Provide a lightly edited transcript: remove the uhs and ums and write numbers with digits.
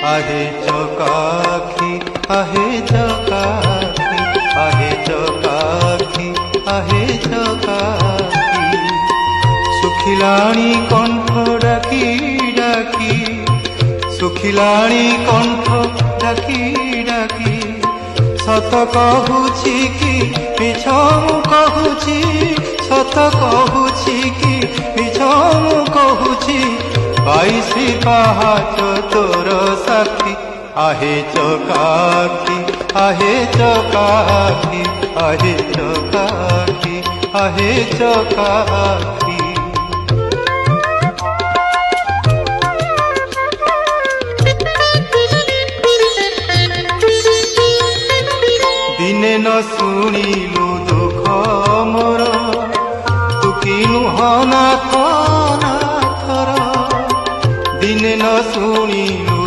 आहे चकाखी आहे चकाखी आहे चकाखी आहे चकाखी सुखिलाणी कंठ डाकी डाकी सुखिलाणी कंठ डाकी डाकी सत कहूछि कि मिछ मु कहूछि सत कहूछि कि मिछ मु कहूछि 22 पहाच तोर साथी आहे चकाखी आहे चकाखी आहे चकाखी आहे चकाखी दिने न शुणिलु